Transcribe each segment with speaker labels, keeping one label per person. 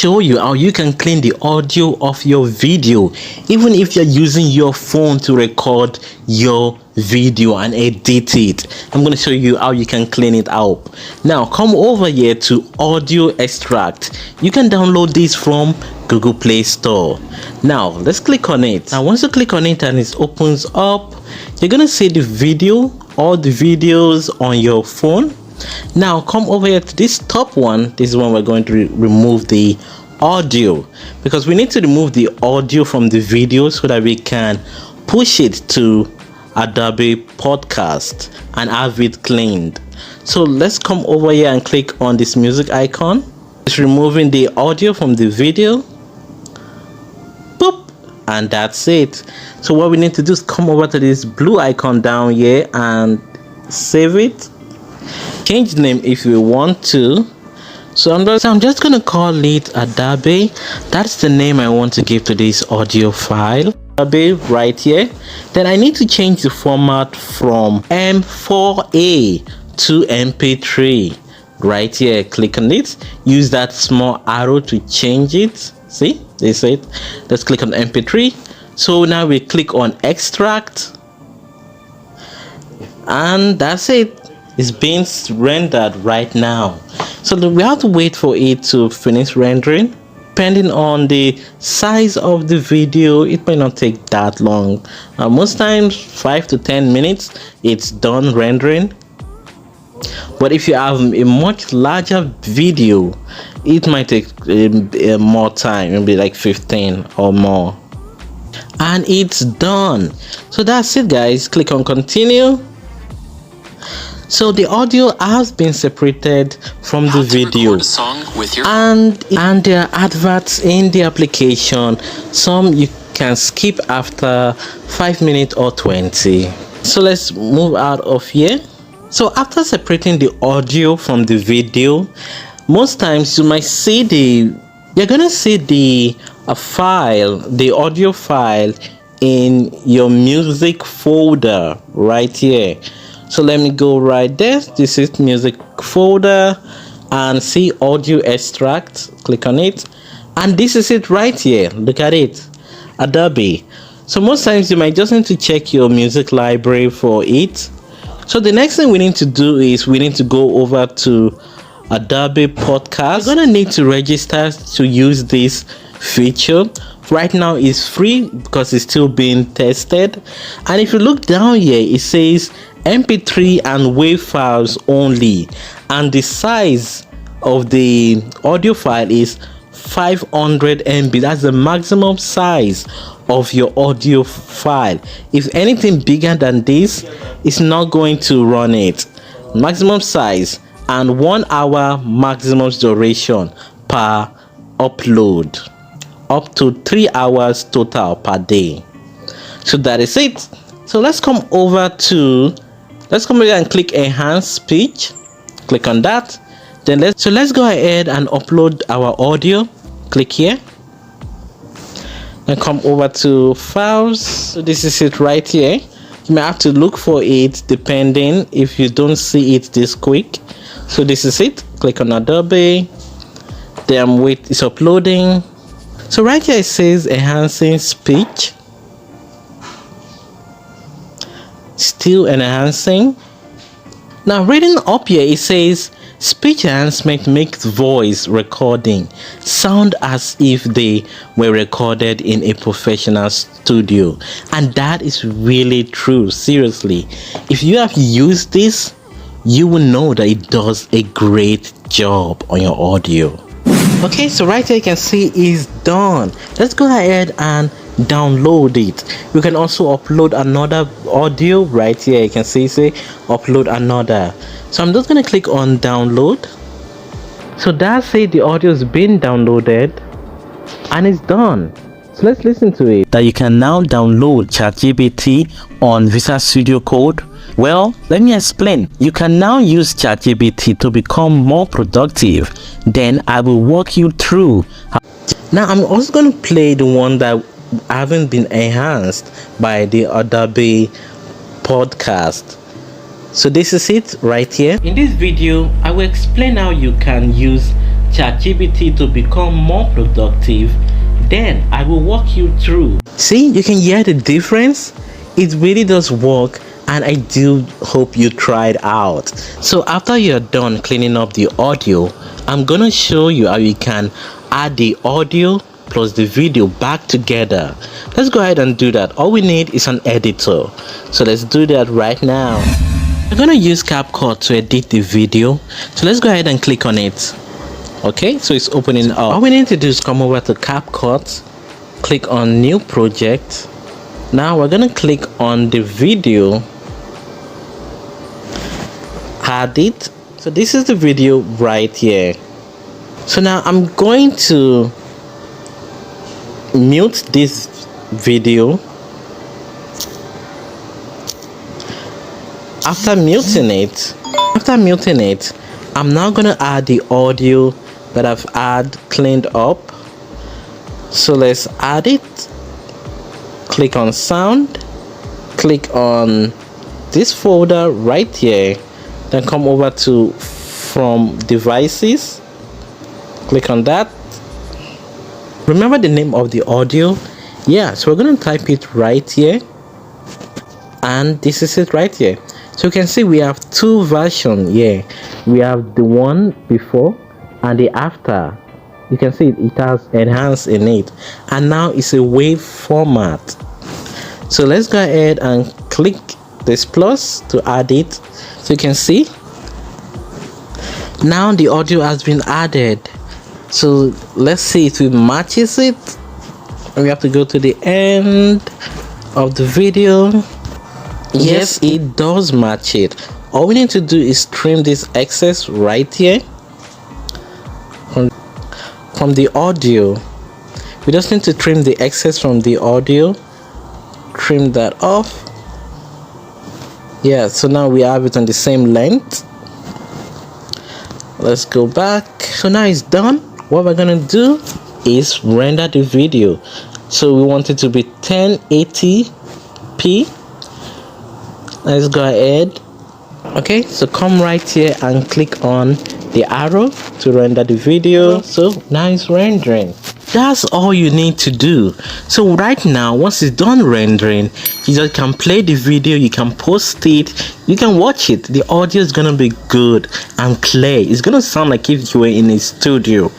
Speaker 1: show you how you can clean the audio of your video, even if you're using your phone to record your video and edit it. I'm going to show you how you can clean it out. Now come over here to audio extract. You can download this from Google Play Store. Now let's click on it. Now once you click on it and it opens up, you're going to see the video, all the videos on your phone. Now come over here to this top one. This is when we're going to remove the audio, because we need to remove the audio from the video so that we can push it to Adobe Podcast and have it cleaned. So let's come over here and click on this music icon. It's removing the audio from the video. Boop, and that's it. So what we need to do is come over to this blue icon down here and save it. Change the name if you want to. So I'm just gonna call it Adobe. That's the name I want to give to this audio file. Adobe right here. Then I need to change the format from M4A to MP3. Right here, click on it. Use that small arrow to change it. See, this is it. Let's click on MP3. So now we click on extract, and that's it. It's being rendered right now. So we have to wait for it to finish rendering. Depending on the size of the video, it might not take that long. Most times 5 to 10 minutes it's done rendering. But if you have a much larger video, it might take more time. It'll be like 15 or more, and it's done. So that's it, guys. Click on continue. So the audio has been separated from the video, and there are adverts in the application. Some you can skip after 5 minutes or 20. So let's move out of here. So after separating the audio from the video, most times you're gonna see the file, the audio file, in your music folder right here. So let me go right there. This is music folder, and see audio extract. Click on it, and this is it right here. Look at it, Adobe. So most times you might just need to check your music library for it. So the next thing we need to do is we need to go over to Adobe Podcast. You're gonna need to register to use this feature. Right now it's free because it's still being tested. And if you look down here, it says MP3 and WAV files only, and the size of the audio file is 500 MB. That's the maximum size of your audio file. If anything bigger than this, it's not going to run it. Maximum size, and 1 hour maximum duration per upload, up to 3 hours total per day. So that is it. So let's come over and click enhance speech. Click on that. Then let's go ahead and upload our audio. Click here and come over to files. So this is it right here. You may have to look for it depending if you don't see it this quick. So this is it. Click on Adobe. Then wait, it's uploading. So right here it says enhancing speech. Still enhancing. Now reading up here, it says speech enhancement makes voice recording sound as if they were recorded in a professional studio, and that is really true. Seriously, if you have used this, you will know that it does a great job on your audio. Okay, so right here you can see it's done. Let's go ahead and download it. You can also upload another audio right here. You can see say upload another. So I'm just going to click on download. So that's it, the audio has been downloaded and it's done. So let's listen to it. That you can now download ChatGPT on Visual Studio Code. Well, let me explain. You can now use ChatGPT to become more productive. Then I will walk you through. Now I'm also going to play the one that haven't been enhanced by the Adobe Podcast. So this is it right here. In this video, I will explain how you can use ChatGPT to become more productive, then I will walk you through. See, you can hear the difference. It really does work, and I do hope you try it out. So after you're done cleaning up the audio, I'm gonna show you how you can add the audio plus the video back together. Let's go ahead and do that. All we need is an editor, so let's do that right now. We're gonna use CapCut to edit the video, so let's go ahead and click on it. Okay, so it's opening up. All we need to do is come over to CapCut, click on new project. Now we're gonna click on the video, add it. So this is the video right here. So now I'm going to mute this video. After muting it, I'm now gonna add the audio that I've cleaned up. So let's add it. Click on sound, click on this folder right here, then come over to from devices, click on that. Remember the name of the audio? Yeah, so we're going to type it right here, and this is it right here. So you can see we have two versions here. We have the one before and the after. You can see it has enhanced in it, and now it's a wave format. So let's go ahead and click this plus to add it. So you can see now the audio has been added. So let's see if it matches it. We have to go to the end of the video. Yes, it does match it. All we need to do is trim this excess right here from the audio. We just need to trim the excess from the audio, trim that off. Yeah, so now we have it on the same length. Let's go back. So now it's done. What we're gonna do is render the video. So we want it to be 1080p. Let's go ahead. Okay, so come right here and click on the arrow to render the video. So now it's rendering. That's all you need to do. So right now, once it's done rendering, you just can play the video, you can post it, you can watch it. The audio is gonna be good and clear. It's gonna sound like if you were in a studio.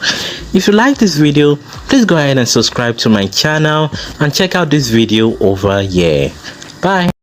Speaker 1: If you like this video, please go ahead and subscribe to my channel and check out this video over here. Bye.